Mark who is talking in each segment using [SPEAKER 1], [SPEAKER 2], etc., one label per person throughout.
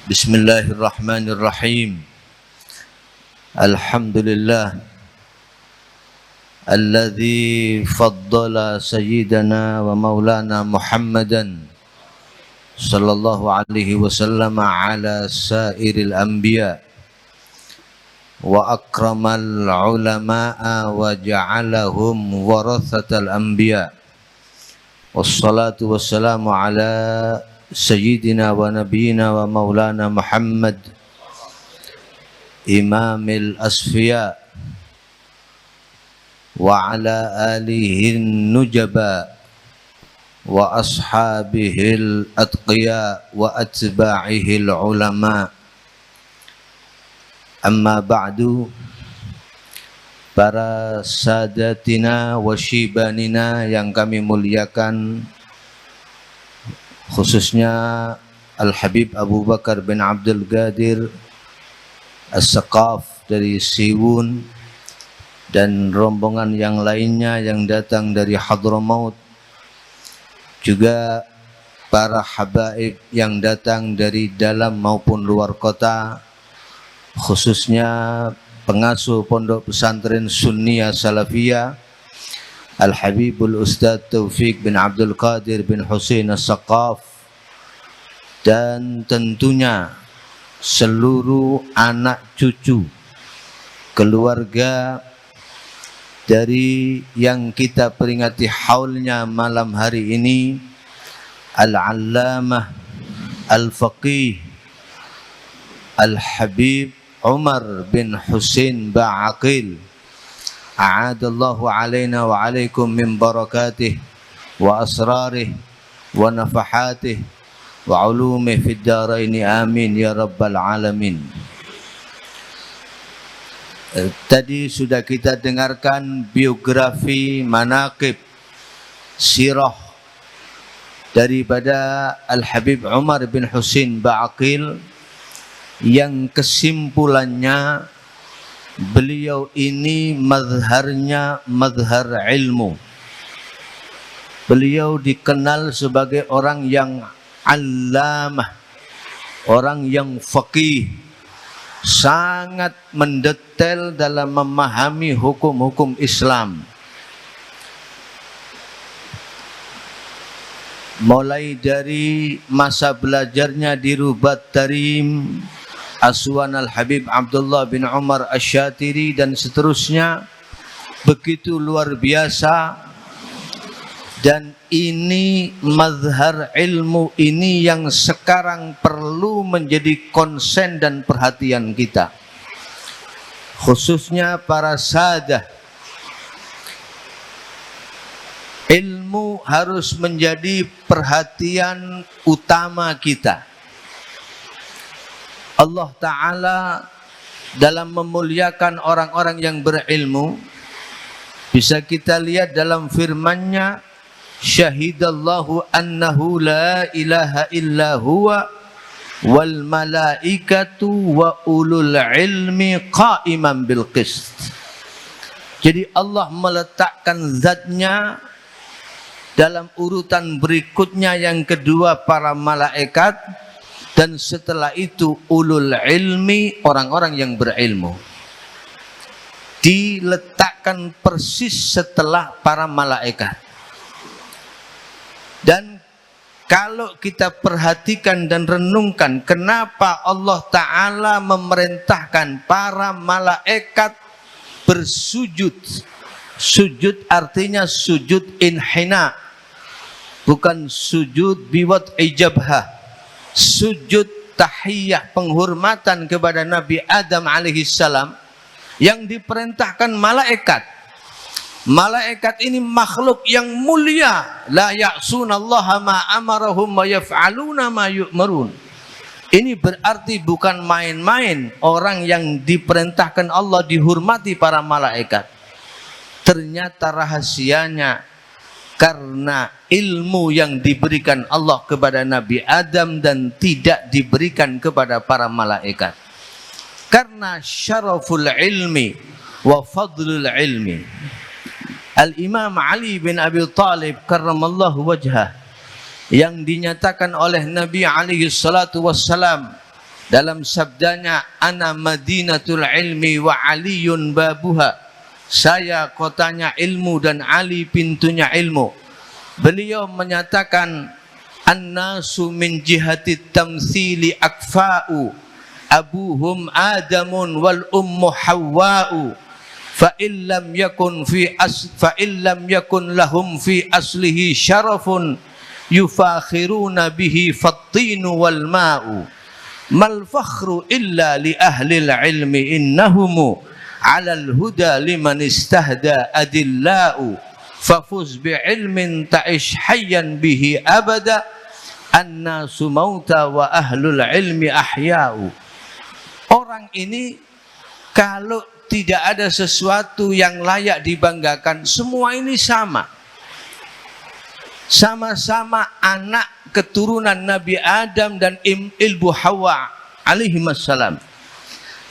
[SPEAKER 1] Bismillahirrahmanirrahim. Alhamdulillah alladzi faddala sayyidana wa maulana Muhammadan sallallahu alaihi wasallam ala sairil anbiya wa akramal ulama'a wa ja'alahum warathatal anbiya. Wassalatu wassalamu ala sayyidina wa nabiyina wa maulana Muhammad imamil asfiya wa ala alihi nujaba wa ashabihil atqiya wa atba'ihil ulama. Amma ba'du. Para sadatina wa syibanina yang kami muliakan, khususnya Al-Habib Abu Bakar bin Abdul Qadir As-Saqaf dari Siwun dan rombongan yang lainnya yang datang dari Hadramaut, juga para habaib yang datang dari dalam maupun luar kota, khususnya pengasuh Pondok Pesantren Sunniyah Salafiyah Al-Habibul Ustadz Taufik bin Abdul Qadir bin Husain As-Saqaf, dan tentunya seluruh anak cucu keluarga dari yang kita peringati haulnya malam hari ini, Al-Allamah Al-Faqih Al-Habib Umar bin Husain Ba'aqil, a'adallahu alaina wa alaikum min barakatih wa asrarih wa nafahatih wa ulumih fid daraini amin ya rabbal alamin. Tadi sudah kita dengarkan biografi, manaqib, sirah daripada Al-Habib Umar bin Husain Ba'aqil, yang kesimpulannya beliau ini mazharnya mazhar ilmu. Beliau dikenal sebagai orang yang allamah, orang yang faqih, sangat mendetail dalam memahami hukum-hukum Islam. Mulai dari masa belajarnya di Rubat Tarim, Aswan Al-Habib Abdullah bin Umar Asy-Syatiri dan seterusnya, begitu luar biasa. Dan ini mazhar ilmu ini yang sekarang perlu menjadi konsen dan perhatian kita, khususnya para sadah. Ilmu harus menjadi perhatian utama kita. Allah Ta'ala dalam memuliakan orang-orang yang berilmu, bisa kita lihat dalam firman-Nya, syahidallahu annahu la ilaha illa huwa wal malaikatu wa ulul ilmi qa'iman bil qist. Jadi Allah meletakkan zatnya dalam urutan berikutnya, yang kedua para malaikat, dan setelah itu ulul ilmi, orang-orang yang berilmu. Diletakkan persis setelah para malaikat. Dan kalau kita perhatikan dan renungkan, kenapa Allah Ta'ala memerintahkan para malaikat bersujud? Sujud artinya sujud inhina, bukan sujud biwat ijabha. Sujud tahiyah, penghormatan kepada Nabi Adam alaihissalam, yang diperintahkan malaikat. Malaikat ini makhluk yang mulia, la ya'sunallaha ma amarahum wa yaf'aluna ma yu'marun. Ini berarti bukan main-main orang yang diperintahkan Allah dihormati para malaikat. Ternyata rahasianya karena ilmu yang diberikan Allah kepada Nabi Adam dan tidak diberikan kepada para malaikat. Karena syaraful ilmi wa fadlul ilmi. Al-Imam Ali bin Abi Thalib karramallahu wajhah, yang dinyatakan oleh Nabi alaihi salatu wassalam dalam sabdanya, ana madinatul ilmi wa aliyun babuha, saya kotanya ilmu dan Ali pintunya ilmu. Beliau menyatakan, annasu min jihati tamthili akfa'u, abuhum adamun wal ummu hawwa'u, fa illam yakun lahum fi aslihi syarafun yufakhiruna bihi fattinu wal ma'u, mal fakhru illa li ahli ilmi innahumu alal huda liman istahda adillau, fafuz bi'ilmin ta'ish hayyan bihi abada, annasu mauta wa ahlul ilmi ahya'u. Orang ini kalau tidak ada sesuatu yang layak dibanggakan, semua ini sama. Sama-sama anak keturunan Nabi Adam dan Ibu Hawa alaihimassalam.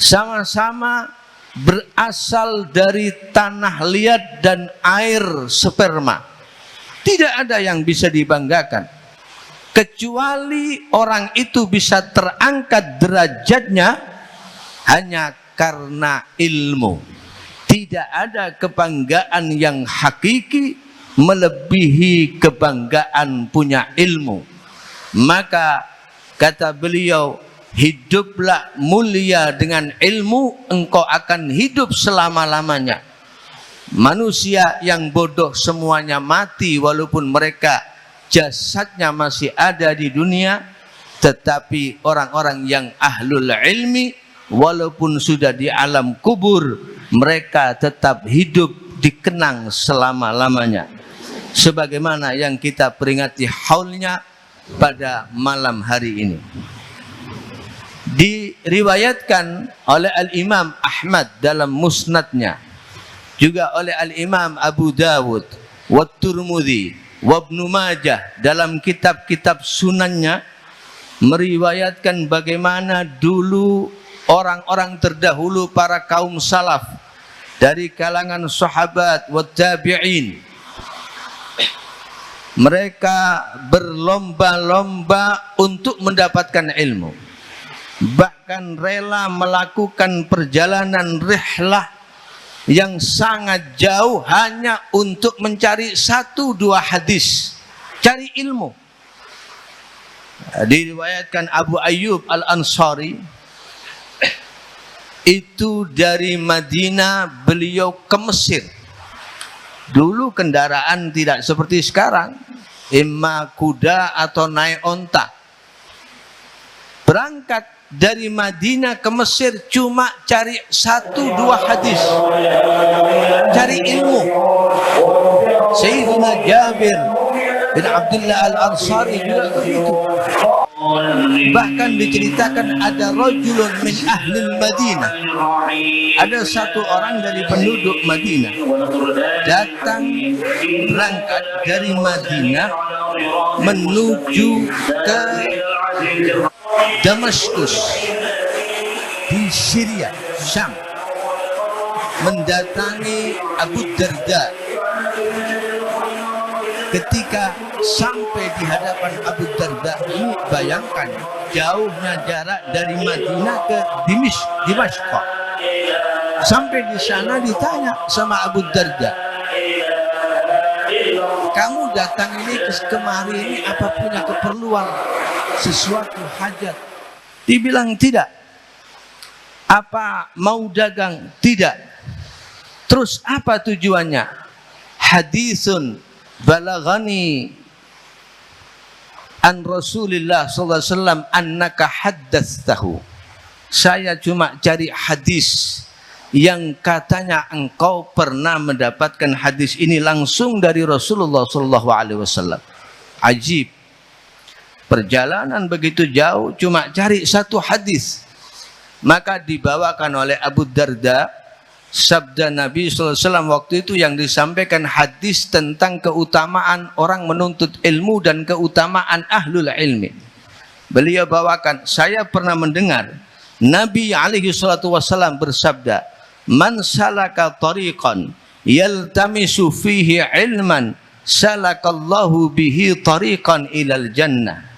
[SPEAKER 1] Sama-sama berasal dari tanah liat dan air sperma. Tidak ada yang bisa dibanggakan, kecuali orang itu bisa terangkat derajatnya hanya karena ilmu. Tidak ada kebanggaan yang hakiki melebihi kebanggaan punya ilmu. Maka kata beliau, hiduplah mulia dengan ilmu, engkau akan hidup selama-lamanya. Manusia yang bodoh semuanya mati walaupun mereka jasadnya masih ada di dunia, tetapi orang-orang yang ahlul ilmi walaupun sudah di alam kubur, mereka tetap hidup dikenang selama-lamanya. Sebagaimana yang kita peringati haulnya pada malam hari ini. Diriwayatkan oleh Al-Imam Ahmad dalam musnadnya, juga oleh Al-Imam Abu Dawud wa Tirmidzi wa Ibnu Majah dalam kitab-kitab sunannya, meriwayatkan bagaimana dulu orang-orang terdahulu para kaum salaf dari kalangan sahabat wa tabi'in, mereka berlomba-lomba untuk mendapatkan ilmu, bahkan rela melakukan perjalanan rihlah yang sangat jauh hanya untuk mencari 1-2 hadis, cari ilmu. Diriwayatkan Abu Ayyub Al-Ansari, itu dari Madinah beliau ke Mesir. Dulu kendaraan tidak seperti sekarang, imma kuda atau naik onta. Berangkat dari Madinah ke Mesir cuma cari 1-2 hadis, cari ilmu. Sayyidina Jabir bin Abdullah Al-Ansari juga begitu. Bahkan diceritakan ada rajulun min ahlil Madinah, ada satu orang dari penduduk Madinah datang berangkat dari Madinah menuju ke Damaskus di Syria, Syam, mendatangi Abu Darda. Ketika sampai di hadapan Abu Darda, ini bayangkan jauhnya jarak dari Madinah ke Dimashq. Sampai di sana ditanya sama Abu Darda, kamu datang ini kemari ini apa punya keperluan, sesuatu hajat? Dibilang tidak. Apa mau dagang? Tidak. Terus apa tujuannya? Hadisun balagani an Rasulillah sallallahu alaihi wasallam annaka haddatstahu. Saya cuma cari hadis yang katanya engkau pernah mendapatkan hadis ini langsung dari Rasulullah sallallahu alaihi wasallam. Ajib. Perjalanan begitu jauh cuma cari 1 hadis. Maka dibawakan oleh Abu Darda sabda Nabi SAW waktu itu yang disampaikan, hadis tentang keutamaan orang menuntut ilmu dan keutamaan ahlul ilmi. Beliau bawakan, saya pernah mendengar Nabi SAW bersabda, man salaka tariqan yaltamisu fihi ilman salakallahu bihi tariqan ilal jannah.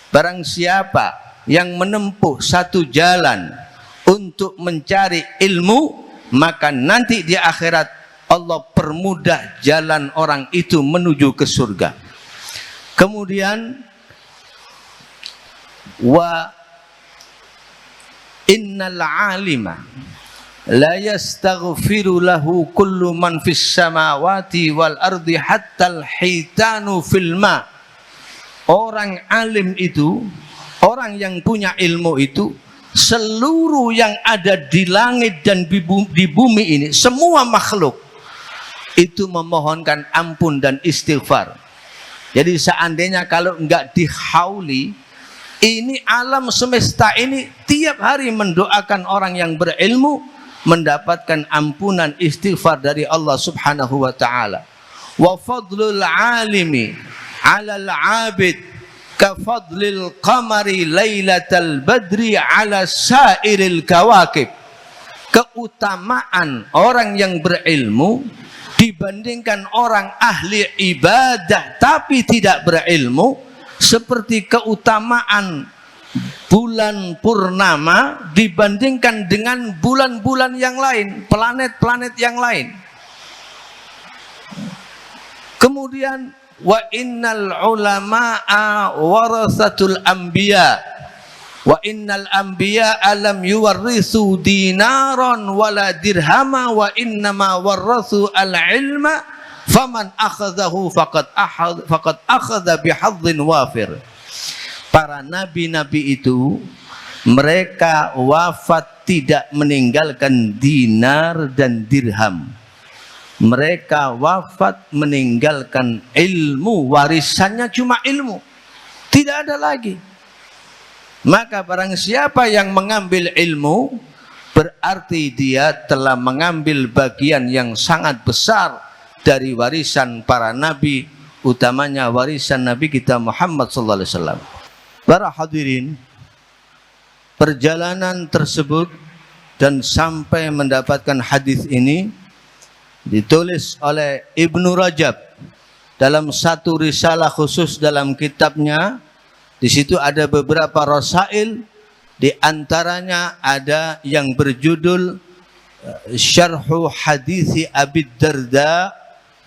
[SPEAKER 1] Barang siapa yang menempuh satu jalan untuk mencari ilmu, maka nanti di akhirat Allah permudah jalan orang itu menuju ke surga. Kemudian wa innal alima la yastaghfiru lahu kullu man fis samawati wal ardi hatta al hitanu fil ma. Orang alim itu, orang yang punya ilmu itu, seluruh yang ada di langit dan di bumi ini, semua makhluk itu memohonkan ampun dan istighfar. Jadi seandainya kalau enggak dihauli, ini alam semesta ini tiap hari mendoakan orang yang berilmu mendapatkan ampunan istighfar dari Allah Subhanahu wa taala. Wa fadlul alimi 'alal 'abid ka fadlil qamari lailatal badri 'ala sairil kawakib. Keutamaan orang yang berilmu dibandingkan orang ahli ibadah tapi tidak berilmu seperti keutamaan bulan purnama dibandingkan dengan bulan-bulan yang lain, planet-planet yang lain. Kemudian wa innal ulama'a warasatul anbiya wa innal anbiya alam yuwarrisu dinaran wala dirhama wa innama warrasu al ilma faman akhadhahu faqad akhadha bihadzin wafir. Para nabi-nabi itu mereka wafat tidak meninggalkan dinar dan dirham. Mereka wafat meninggalkan ilmu, warisannya cuma ilmu, tidak ada lagi. Maka barang siapa yang mengambil ilmu, berarti dia telah mengambil bagian yang sangat besar dari warisan para nabi, utamanya warisan Nabi kita Muhammad sallallahu alaihi wasallam. Para hadirin, perjalanan tersebut dan sampai mendapatkan hadis ini ditulis oleh Ibnu Rajab dalam satu risalah khusus dalam kitabnya. Di situ ada beberapa rasail, di antaranya ada yang berjudul Syarhu Hadisi Abi Darda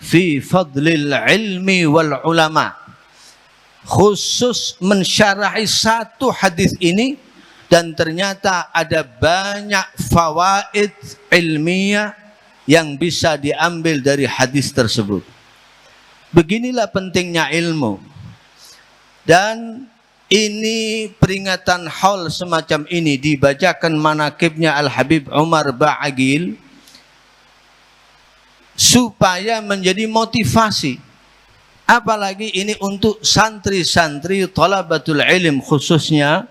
[SPEAKER 1] fi Fadlil Ilmi wal Ulama. Khusus mensyarahi satu hadis ini, dan ternyata ada banyak fawaid ilmiah yang bisa diambil dari hadis tersebut. Beginilah pentingnya ilmu. Dan ini peringatan haul semacam ini dibacakan manakibnya Al-Habib Umar Ba'agil supaya menjadi motivasi. Apalagi ini untuk santri-santri thalabatul ilm khususnya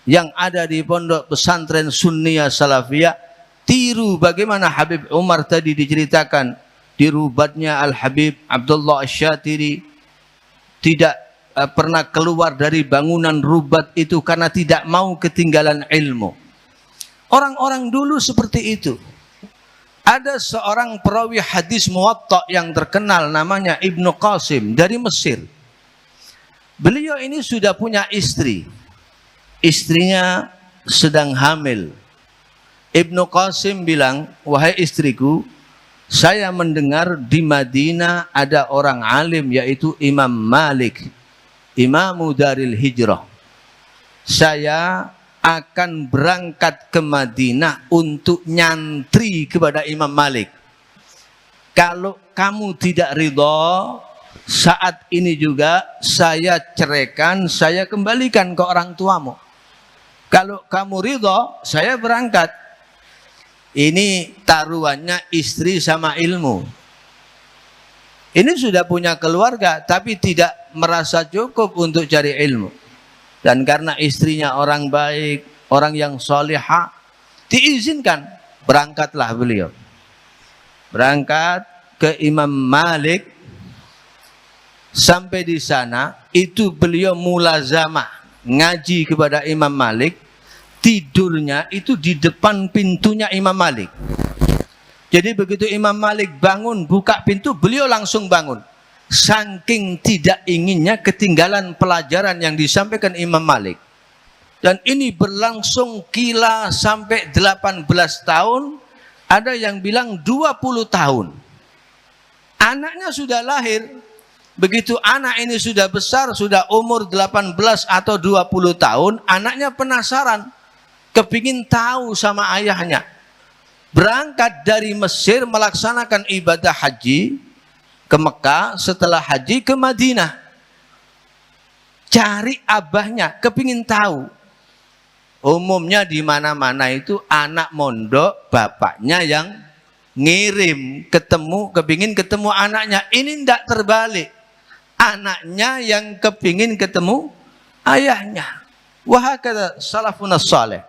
[SPEAKER 1] yang ada di pondok pesantren Sunniyah Salafiyah. Tiru bagaimana Habib Umar tadi diceritakan di rubatnya Al-Habib Abdullah Asy-Syatiri, tidak pernah keluar dari bangunan rubat itu karena tidak mau ketinggalan ilmu. Orang-orang dulu seperti itu. Ada seorang perawi hadis Muwatta yang terkenal namanya Ibnu Qasim dari Mesir. Beliau ini sudah punya istri. Istrinya sedang hamil. Ibnu Qasim bilang, wahai istriku, saya mendengar di Madinah ada orang alim yaitu Imam Malik, Imamu Daril Hijrah. Saya akan berangkat ke Madinah untuk nyantri kepada Imam Malik. Kalau kamu tidak ridha, saat ini juga saya ceraikan, saya kembalikan ke orang tuamu. Kalau kamu ridha, saya berangkat. Ini taruhannya istri sama ilmu. Ini sudah punya keluarga, tapi tidak merasa cukup untuk cari ilmu. Dan karena istrinya orang baik, orang yang solihah, diizinkan, berangkatlah beliau. Berangkat ke Imam Malik. Sampai di sana, itu beliau mulazamah, ngaji kepada Imam Malik. Tidurnya itu di depan pintunya Imam Malik. Jadi begitu Imam Malik bangun, buka pintu, beliau langsung bangun. Saking tidak inginnya ketinggalan pelajaran yang disampaikan Imam Malik. Dan ini berlangsung kila sampai 18 tahun, ada yang bilang 20 tahun. Anaknya sudah lahir, begitu anak ini sudah besar, sudah umur 18 atau 20 tahun, anaknya penasaran, kepingin tahu sama ayahnya. Berangkat dari Mesir melaksanakan ibadah haji ke Mekah, setelah haji ke Madinah. Cari abahnya, kepingin tahu. Umumnya di mana-mana itu anak mondok, bapaknya yang ngirim, kepingin ketemu anaknya. Ini tidak terbalik. Anaknya yang kepingin ketemu ayahnya. Wah, kata salafun saleh.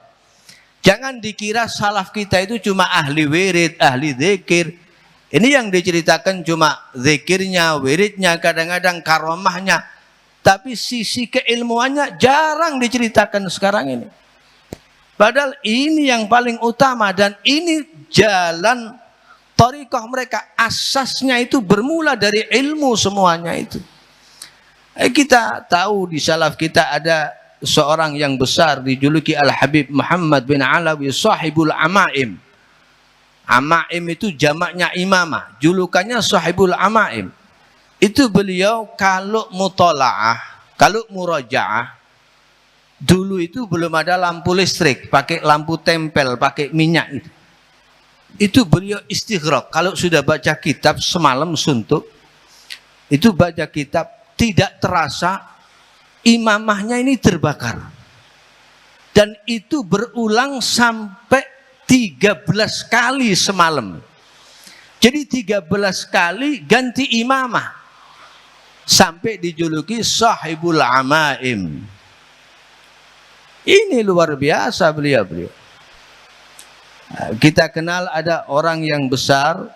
[SPEAKER 1] Jangan dikira salaf kita itu cuma ahli wirid, ahli zikir. Ini yang diceritakan cuma zikirnya, wiridnya, kadang-kadang karomahnya. Tapi sisi keilmuannya jarang diceritakan sekarang ini. Padahal ini yang paling utama, dan ini jalan thariqah mereka. Asasnya itu bermula dari ilmu semuanya itu. Kita tahu di salaf kita ada seorang yang besar dijuluki Al-Habib Muhammad bin Alawi Sahibul Amaim. Amaim itu jamaknya imamah, julukannya Sahibul Amaim. Itu beliau kalau mutola'ah, kalau murajaah, dulu itu belum ada lampu listrik, pakai lampu tempel, pakai minyak itu. Itu beliau istighraq. Kalau sudah baca kitab semalam suntuk, itu baca kitab tidak terasa imamahnya ini terbakar. Dan itu berulang sampai 13 kali semalam. Jadi 13 kali ganti imamah. Sampai dijuluki Sahibul Amaim. Ini luar biasa beliau. Kita kenal ada orang yang besar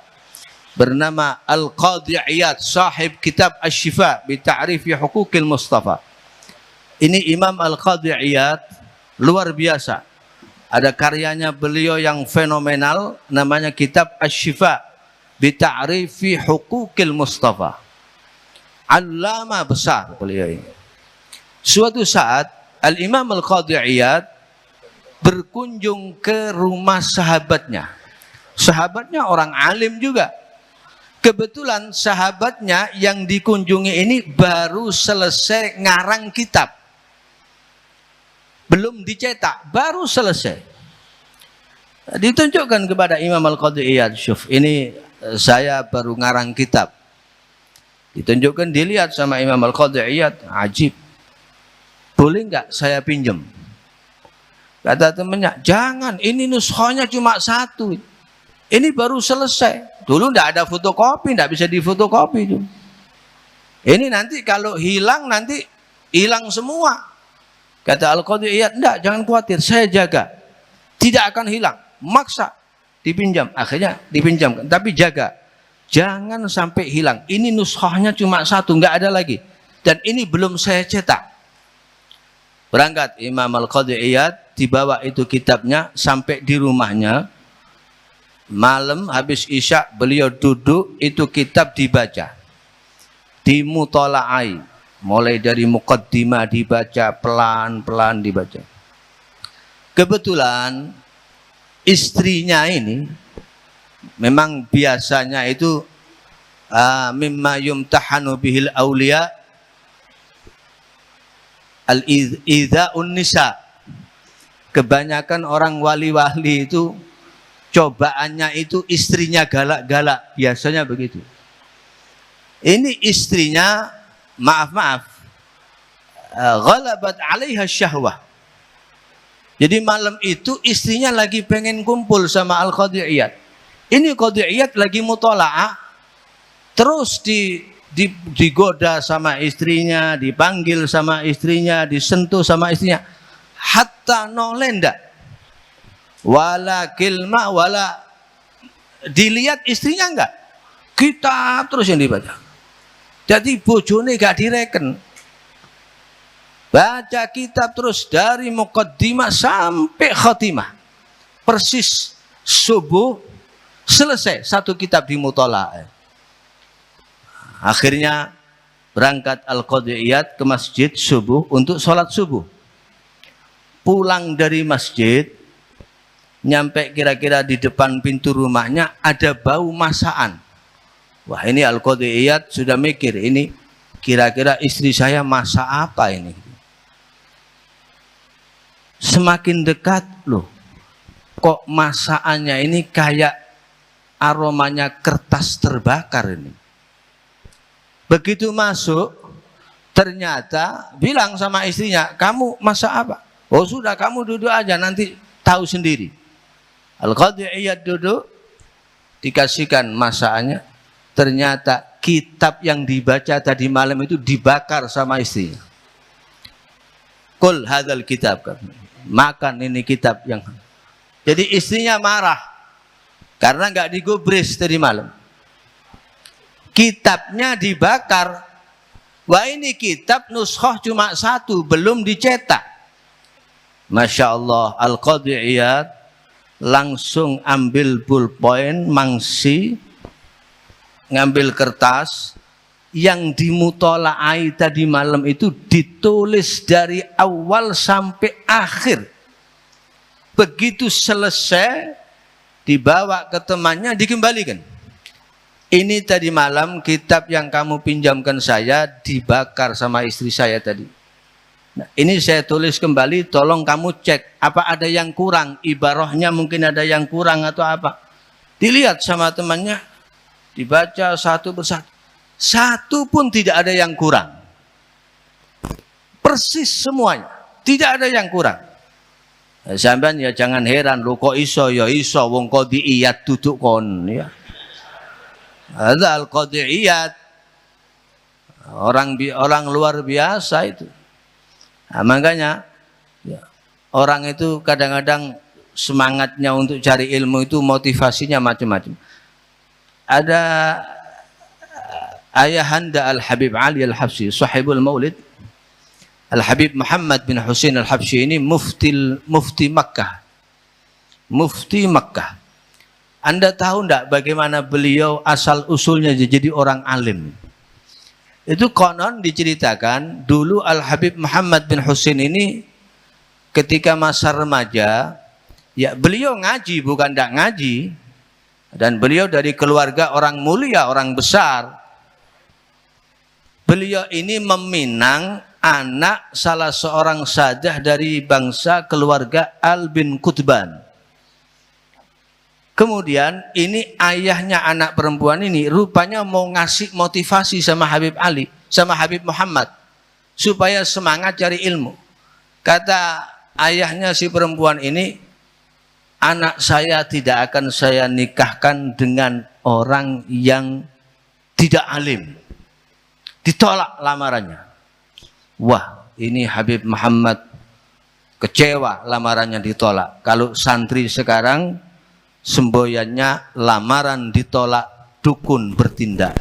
[SPEAKER 1] bernama Al-Qadhi Iyad, sahib kitab Asy-Syifa bi Ta'rifi Huquqil Mustafa. Ini Imam Al-Qadhi Iyad luar biasa. Ada karyanya beliau yang fenomenal, namanya kitab Asy-Syifa bi Ta'rifi Huquqil Mustafa. Allama besar beliau ini. Suatu saat Al-Imam Al-Qadhi Iyad berkunjung ke rumah sahabatnya. Sahabatnya orang alim juga. Kebetulan sahabatnya yang dikunjungi ini baru selesai ngarang kitab. Belum dicetak, baru selesai. Ditunjukkan kepada Imam Al-Qadhi Iyad, "Syuf, ini saya baru ngarang kitab." Ditunjukkan, dilihat sama Imam Al-Qadhi Iyad, ajib. Boleh nggak saya pinjam? Kata temannya, jangan, ini nuskhanya cuma satu. Ini baru selesai. Dulu nggak ada fotokopi, nggak bisa difotokopi. Ini nanti kalau hilang, nanti hilang semua. Kata Al-Qadhi Iyad, enggak, jangan khawatir, saya jaga. Tidak akan hilang. Maksa dipinjam. Akhirnya dipinjam, tapi jaga. Jangan sampai hilang. Ini nuskhanya cuma satu, nggak ada lagi. Dan ini belum saya cetak. Berangkat Imam Al-Qadhi Iyad, dibawa itu kitabnya sampai di rumahnya. Malam habis isya beliau duduk, itu kitab dibaca, dimutola'ai, mulai dari muqaddimah dibaca, pelan-pelan dibaca. Kebetulan istrinya ini memang biasanya itu mimma yumtahanu bihil awliya al-idza'un nisa. Kebanyakan orang wali-wali itu cobaannya itu istrinya galak-galak, biasanya begitu. Ini istrinya maaf ghalabat 'alaiha syahwah. Jadi malam itu istrinya lagi pengen kumpul sama Al-Qadhi Iyad. Ini Qadhi Iyad lagi mutola'ah, terus digoda sama istrinya, dipanggil sama istrinya, disentuh sama istrinya, hatta nolenda wala kilma wala, dilihat istrinya enggak, kitab terus yang dibaca. Jadi bojone gak direken, baca kitab terus dari muqaddimah sampai khatimah, persis subuh selesai satu kitab dimutola'ah. Akhirnya berangkat Al-Qadhi Iyad ke masjid subuh untuk sholat subuh. pulang dari masjid, nyampe kira-kira di depan pintu rumahnya ada bau masakan. Wah, ini Al-Qadhi Iyad sudah mikir, ini kira-kira istri saya masak apa ini. Semakin dekat, loh, kok masakannya ini kayak aromanya kertas terbakar ini. Begitu masuk, ternyata bilang sama istrinya, kamu masak apa? Oh sudah, kamu duduk aja, nanti tahu sendiri. Al-Qadhi Iyad duduk, dikasihkan masakannya. Ternyata kitab yang dibaca tadi malam itu dibakar sama istrinya. Kul hadzal kitab, makan ini kitab yang. Jadi istrinya marah karena nggak digubris tadi malam. Kitabnya dibakar. Wah, ini kitab nuskhoh cuma satu, belum dicetak. Masya Allah, Al-Qadhi Iyad langsung ambil pulpen, mangsi, ngambil kertas, yang dimutola'ai tadi malam itu ditulis dari awal sampai akhir. Begitu selesai, dibawa ke temannya, dikembalikan. Ini tadi malam kitab yang kamu pinjamkan saya dibakar sama istri saya tadi. Nah, ini saya tulis kembali, tolong kamu cek apa ada yang kurang, ibarahnya mungkin ada yang kurang atau apa. Dilihat sama temannya, dibaca satu persatu, satu pun tidak ada yang kurang, persis semuanya, tidak ada yang kurang. Sampean ya jangan heran, lo kok iso ya iso, wong Qadhi Iyad duduk kon ya. Ada Al-Qadhi Iyad, orang luar biasa itu. Nah, makanya ya, orang itu kadang-kadang semangatnya untuk cari ilmu itu motivasinya macam-macam. Ada ayahanda Al-Habib Ali Al-Habsyi, sahibul maulid, Al-Habib Muhammad bin Husain Al-Habsyi ini mufti Makkah. Mufti Makkah. Anda tahu enggak bagaimana beliau asal usulnya jadi orang alim? Itu konon diceritakan dulu Al-Habib Muhammad bin Husain ini ketika masa remaja, ya beliau ngaji bukan enggak ngaji. Dan beliau dari keluarga orang mulia, orang besar. Beliau ini meminang anak salah seorang sadah dari bangsa keluarga Al bin Qutban. Kemudian ini ayahnya anak perempuan ini rupanya mau ngasih motivasi sama Habib Ali, sama Habib Muhammad, supaya semangat cari ilmu. Kata ayahnya si perempuan ini, anak saya tidak akan saya nikahkan dengan orang yang tidak alim. Ditolak lamarannya. Wah, ini Habib Muhammad kecewa, lamarannya ditolak. Kalau santri sekarang semboyannya lamaran ditolak, dukun bertindak.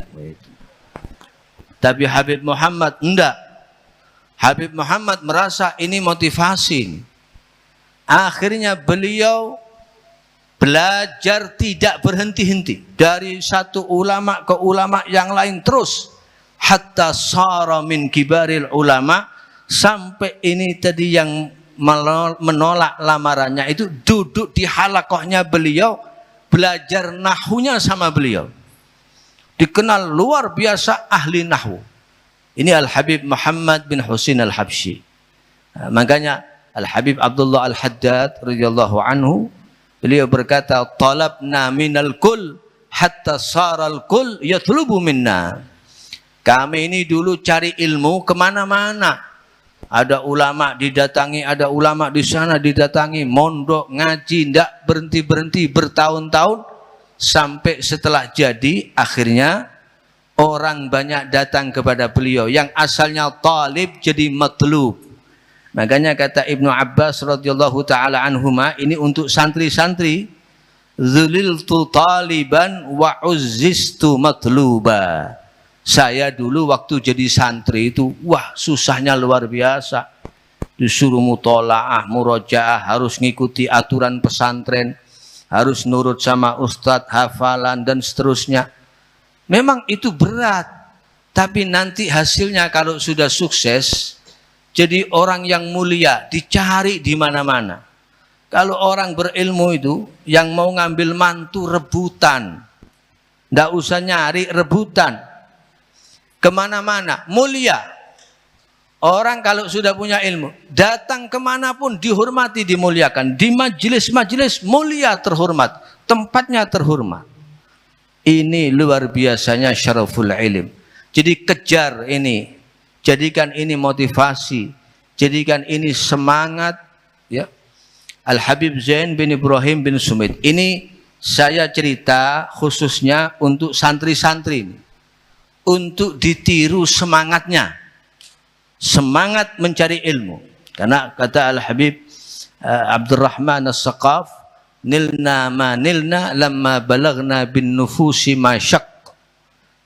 [SPEAKER 1] Tapi Habib Muhammad enggak. Habib Muhammad merasa ini motivasi. Akhirnya beliau belajar tidak berhenti-henti, dari satu ulama ke ulama yang lain terus, hatta sara min kibaril ulama, sampai ini tadi yang menolak lamarannya itu duduk di halakohnya beliau, belajar nahwunya sama beliau, dikenal luar biasa ahli nahwu. Ini Al-Habib Muhammad bin Husain Al-Habsyi. Nah, makanya Al-Habib Abdullah Al-Haddad radhiyallahu anhu, beliau berkata, talabna minal kul hatta saral kul yatlubu minna. Kami ini dulu cari ilmu kemana-mana. Ada ulama didatangi, ada ulama di sana didatangi, mondok, ngaji, ndak berhenti-berhenti bertahun-tahun, sampai setelah jadi akhirnya orang banyak datang kepada beliau, yang asalnya talib jadi matlub. Makanya kata Ibnu Abbas radhiyallahu taala anhuma, ini untuk santri-santri, zuliltu taliban wa uzzistu matluba. Saya dulu waktu jadi santri itu, wah susahnya luar biasa. Disuruh mutolaah, murojaah, harus ngikuti aturan pesantren, harus nurut sama ustadz, hafalan dan seterusnya. Memang itu berat, tapi nanti hasilnya kalau sudah sukses, Jadi orang yang mulia dicari di mana-mana. Kalau orang berilmu itu yang mau ngambil mantu rebutan, nggak usah nyari rebutan, kemana-mana mulia. Orang kalau sudah punya ilmu, datang kemanapun dihormati, dimuliakan. Di majelis-majelis mulia, terhormat, tempatnya terhormat. Ini luar biasanya syaraful ilm. Jadi kejar ini, jadikan ini motivasi, jadikan ini semangat. Ya, Al Habib Zain bin Ibrahim bin Sumit. Ini saya cerita khususnya untuk santri-santri ini, untuk ditiru semangatnya, semangat mencari ilmu. Karena kata Al Habib Abdurrahman As-Saqaf, nilna ma nilna lamma balagna bin nufusi ma syak.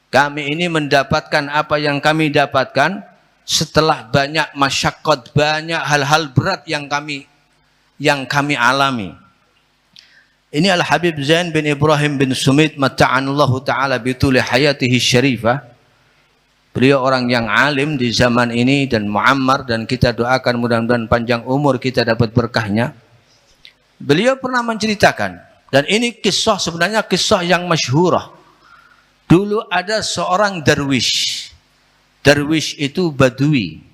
[SPEAKER 1] Kami ini mendapatkan apa yang kami dapatkan setelah banyak masyaqqat, banyak hal-hal berat yang kami alami. Ini Al Habib Zain bin Ibrahim bin Sumit mata'anallahu ta'ala bituli hayatihi syarifah. Beliau orang yang alim di zaman ini dan muammar, dan kita doakan mudah-mudahan panjang umur kita dapat berkahnya. Beliau pernah menceritakan, dan ini kisah sebenarnya kisah yang masyhurah. Dulu ada seorang darwish. Darwish itu badui.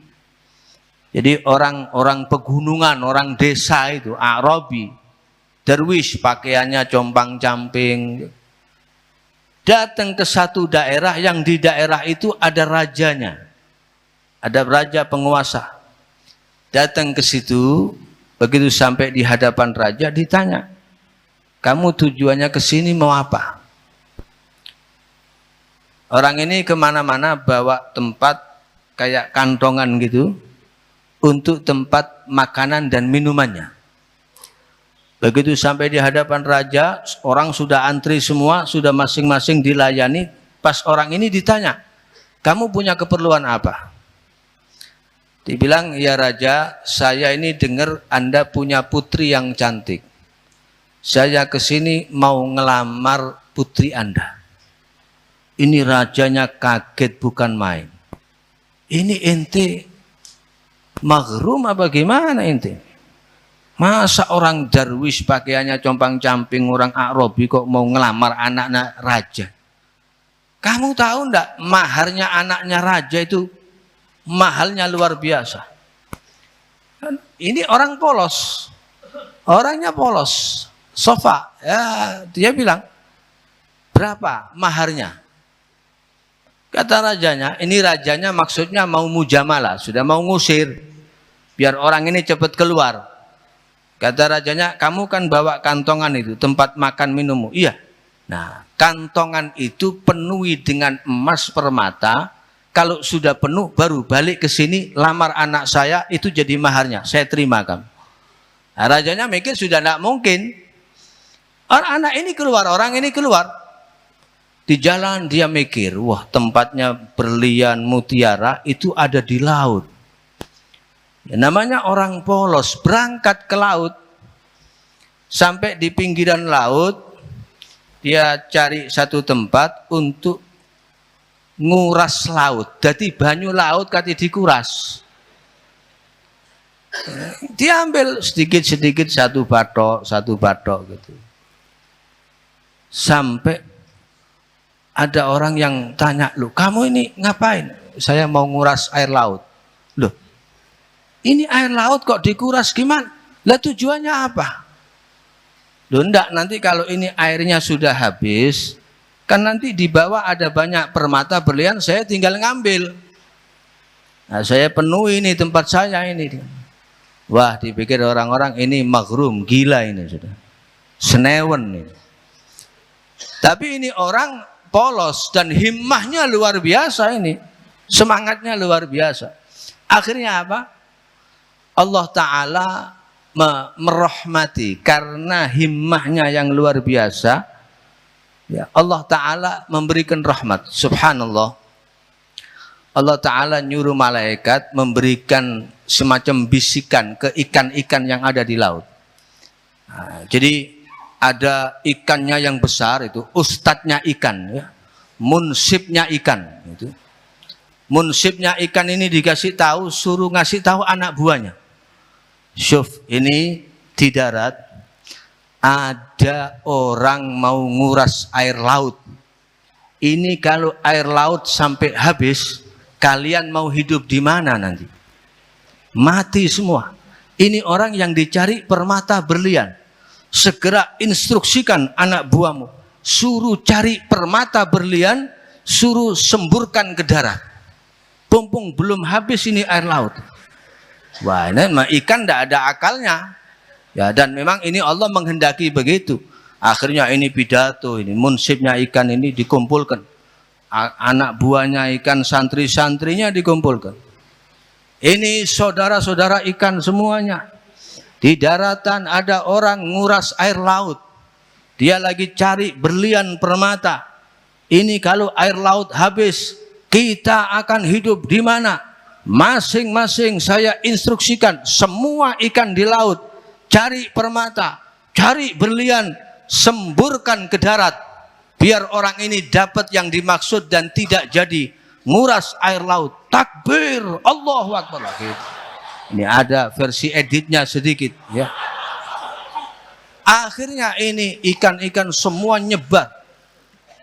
[SPEAKER 1] Jadi orang pegunungan, orang desa itu, Arabi. Darwish pakaiannya compang-camping. Datang ke satu daerah yang di daerah itu ada rajanya. Ada raja penguasa. Datang ke situ, begitu sampai di hadapan raja ditanya, "Kamu tujuannya ke sini mau apa?" Orang ini kemana-mana bawa tempat kayak kantongan gitu untuk tempat makanan dan minumannya. Begitu sampai di hadapan raja, orang sudah antri semua, sudah masing-masing dilayani. Pas orang ini ditanya, "Kamu punya keperluan apa?" Dibilang, "Ya raja, saya ini dengar Anda punya putri yang cantik. Saya kesini mau ngelamar putri Anda." Ini rajanya kaget bukan main. Ini ente maghrum apa gimana ente? Masa orang darwish pakaiannya compang-camping, orang Arabi kok mau ngelamar anaknya raja? Kamu tahu enggak maharnya anaknya raja itu mahalnya luar biasa. Ini orang polos. Orangnya polos. Sofa. Ya, dia bilang, "Berapa maharnya?" Kata rajanya, ini rajanya maksudnya mau mujamalah, sudah mau ngusir, biar orang ini cepat keluar. Kata rajanya, "Kamu kan bawa kantongan itu, tempat makan minummu." "Iya." Nah, kantongan itu penuhi dengan emas permata. Kalau sudah penuh, baru balik ke sini, lamar anak saya, itu jadi maharnya, saya terima kamu. Nah, rajanya mikir sudah tidak mungkin. Orang ini keluar. Di jalan dia mikir, wah tempatnya berlian mutiara itu ada di laut. Ya, namanya orang polos, berangkat ke laut. Sampai di pinggiran laut, dia cari satu tempat untuk nguras laut. Jadi banyu laut kati dikuras. Dia ambil sedikit-sedikit satu batok gitu. Sampai ada orang yang tanya, "Loh, kamu ini ngapain?" "Saya mau nguras air laut." "Loh, ini air laut kok dikuras gimana? Lah tujuannya apa?" "Loh, enggak, nanti kalau ini airnya sudah habis, kan nanti di bawah ada banyak permata berlian, saya tinggal ngambil. Nah, saya penuhi ini tempat saya ini." Wah, dipikir orang-orang ini maghrum, gila ini sudah. Senewen ini. Tapi ini orang polos dan himmahnya luar biasa ini. Semangatnya luar biasa. Akhirnya apa? Allah Ta'ala merahmati karena himmahnya yang luar biasa. Ya, Allah Ta'ala memberikan rahmat. Subhanallah. Allah Ta'ala nyuruh malaikat memberikan semacam bisikan ke ikan-ikan yang ada di laut. Nah, jadi ada ikannya yang besar itu, ustadznya ikan, ya. Munsibnya ikan itu. munsibnya ikan ini dikasih tahu, suruh ngasih tahu anak buahnya. Syuf, ini di darat ada orang mau nguras air laut. Ini kalau air laut sampai habis, kalian mau hidup di mana nanti? Mati semua. Ini orang yang dicari permata berlian. Segera instruksikan anak buahmu, suruh cari permata berlian, suruh semburkan ke darat. Pumpung belum habis ini air laut. Wah, ini ikan tidak ada akalnya. Ya, dan memang ini Allah menghendaki begitu. Akhirnya ini pidato, ini munsibnya ikan ini dikumpulkan. Anak buahnya ikan, santri-santrinya dikumpulkan. Ini saudara-saudara ikan semuanya. Di daratan ada orang nguras air laut. Dia lagi cari berlian permata. Ini kalau air laut habis, kita akan hidup di mana? Masing-masing saya instruksikan semua ikan di laut, cari permata, cari berlian, semburkan ke darat, biar orang ini dapat yang dimaksud dan tidak jadi nguras air laut. Takbir, Allahu Akbar. Ini ada versi editnya sedikit ya. Akhirnya ini ikan-ikan semua nyebar,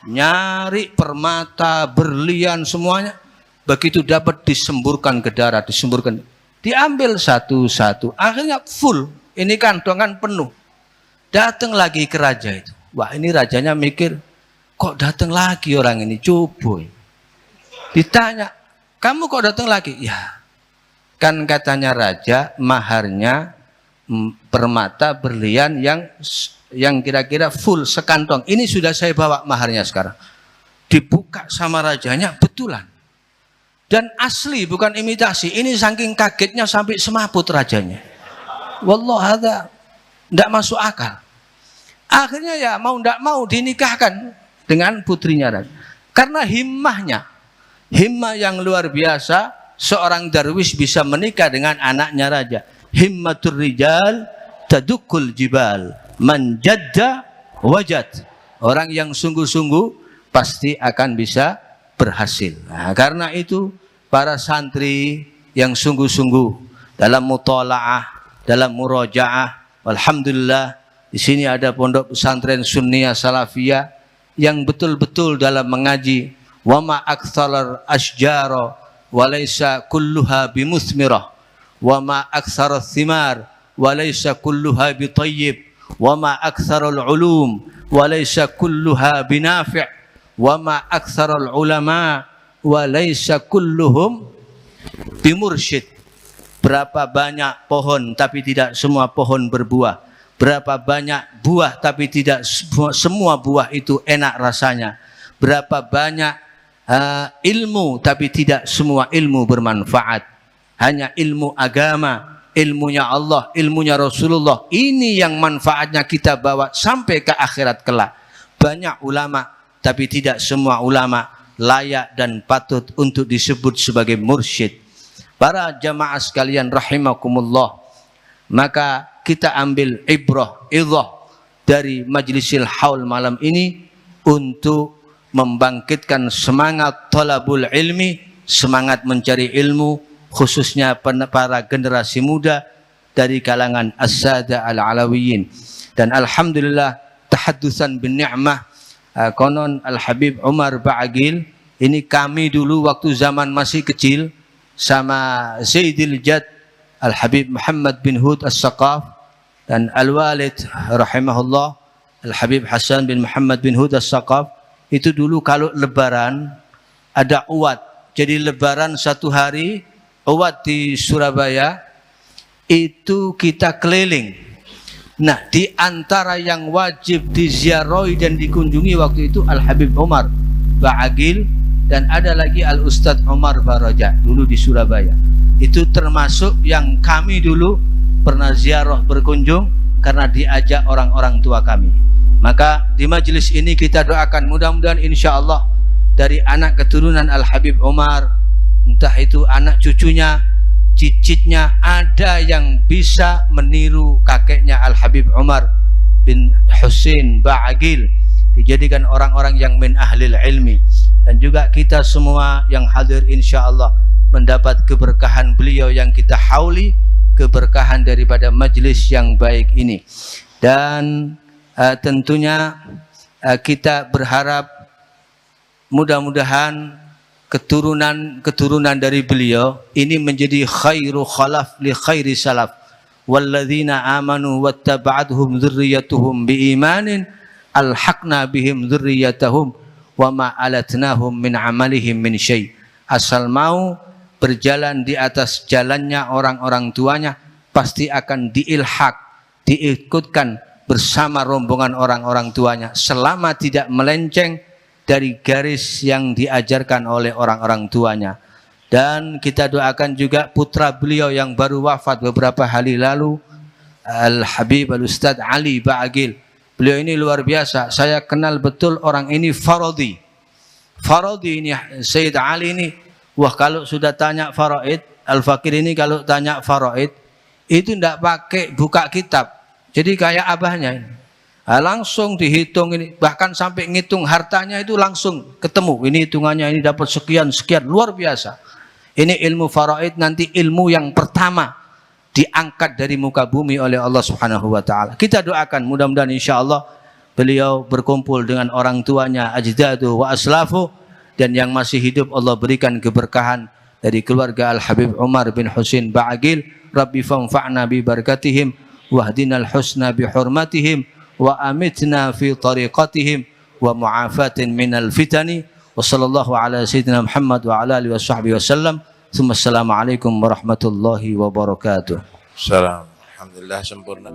[SPEAKER 1] nyari permata, berlian semuanya. Begitu dapat disemburkan ke darat, disemburkan, diambil satu-satu, akhirnya full. Ini kantongan penuh. Datang lagi ke raja itu. Wah, ini rajanya mikir, kok datang lagi orang ini, cuboy. Ditanya, kamu kok datang lagi? Ya, kan katanya raja maharnya permata berlian yang kira-kira full sekantong. Ini sudah saya bawa maharnya sekarang. Dibuka sama rajanya, betulan. Dan asli bukan imitasi. Ini saking kagetnya sampai semaput rajanya. Wallah, hadza tidak masuk akal. Akhirnya ya mau tidak mau dinikahkan dengan putrinya raja. Karena himmah yang luar biasa, seorang darwis bisa menikah dengan anaknya raja. Himmatur rijal tadukul jibal, man jadda wajad. Orang yang sungguh-sungguh pasti akan bisa berhasil. Nah, karena itu para santri yang sungguh-sungguh dalam mutalaah, dalam murajaah, alhamdulillah di sini ada pondok pesantren Sunniyah Salafiyah yang betul-betul dalam mengaji. Wa ma aktsaral asjara wa laisa kulluha bimuthmirah, wa ma aktsaral thimar wa laisa kulluha bitayyib, wa ma aktsaral ulum wa laisa kulluha binafi', wa ma aktsaral ulama wa laisa kulluhum bimursyid. Berapa banyak pohon tapi tidak semua pohon berbuah. Berapa banyak buah tapi tidak semua buah itu enak rasanya. Berapa banyak ilmu tapi tidak semua ilmu bermanfaat. Hanya ilmu agama, ilmunya Allah, ilmunya Rasulullah, ini yang manfaatnya kita bawa sampai ke akhirat kelak. Banyak ulama tapi tidak semua ulama layak dan patut untuk disebut sebagai mursyid. Para jamaah sekalian rahimakumullah, maka kita ambil ibrah, idhah dari majlisil haul malam ini untuk membangkitkan semangat talabul ilmi, semangat mencari ilmu, khususnya para generasi muda dari kalangan as-sada al-alawiyin. Dan alhamdulillah tahaddusan bin ni'mah, konon Al-Habib Umar Ba'agil, ini kami dulu waktu zaman masih kecil sama Sayyidil Jad Al-Habib Muhammad bin Hud As-Saqaf dan Al-Walid rahimahullah Al-Habib Hasan bin Muhammad bin Hud As-Saqaf, itu dulu kalau lebaran ada uwat. Jadi lebaran satu hari uwat di Surabaya itu kita keliling. Nah, di antara yang wajib diziarahi dan dikunjungi waktu itu Al-Habib Umar Ba'agil dan ada lagi Al-Ustadz Umar Baraja dulu di Surabaya. Itu termasuk yang kami dulu pernah ziarah berkunjung karena diajak orang-orang tua kami. Maka di majelis ini kita doakan mudah-mudahan insya Allah dari anak keturunan Al-Habib Umar, entah itu anak cucunya, cicitnya, ada yang bisa meniru kakeknya Al-Habib Umar bin Husin Ba'agil dijadikan orang-orang yang min ahlil ilmi, dan juga kita semua yang hadir insyaallah mendapat keberkahan beliau yang kita hauli, keberkahan daripada majlis yang baik ini. Dan tentunya kita berharap mudah-mudahan keturunan dari beliau ini menjadi khairu khalaf li khairi salaf, walladzina amanu wattaba'athum dzurriyyatuhum biimanin alhaqna bihim dzurriyyatahum wama alatnahum min amalihim min syai. Asal mau berjalan di atas jalannya orang-orang tuanya, pasti akan diilhaq, diikutkan bersama rombongan orang-orang tuanya selama tidak melenceng dari garis yang diajarkan oleh orang-orang tuanya. Dan kita doakan juga putra beliau yang baru wafat beberapa hari lalu, Al-Habib Al-Ustaz Ali Ba'agil. Beliau ini luar biasa, saya kenal betul orang ini, Faradi ini, Sayyid Ali ini. Wah, kalau sudah tanya faraid, Al-Fakir ini kalau tanya faraid itu tidak pakai buka kitab, jadi kayak abahnya ini. Langsung dihitung ini, bahkan sampai ngitung hartanya itu langsung ketemu. Ini hitungannya, ini dapat sekian, luar biasa. Ini ilmu faraid, nanti ilmu yang pertama diangkat dari muka bumi oleh Allah Subhanahu wa taala. Kita doakan mudah-mudahan insyaallah beliau berkumpul dengan orang tuanya, ajdadu wa aslafu, dan yang masih hidup Allah berikan keberkahan dari keluarga Al-Habib Umar bin Husin Ba'agil. Rabbi fanfa'na bi barakatihim wahdinal husna bi hurmatihim wa amitna fi tariqatihim wa mu'afatin minal fitani. Wa sallallahu ala sayyidina Muhammad wa ala alihi wa sahbihi wasallam. Assalamualaikum warahmatullahi wabarakatuh.
[SPEAKER 2] Salam. Alhamdulillah sempurna.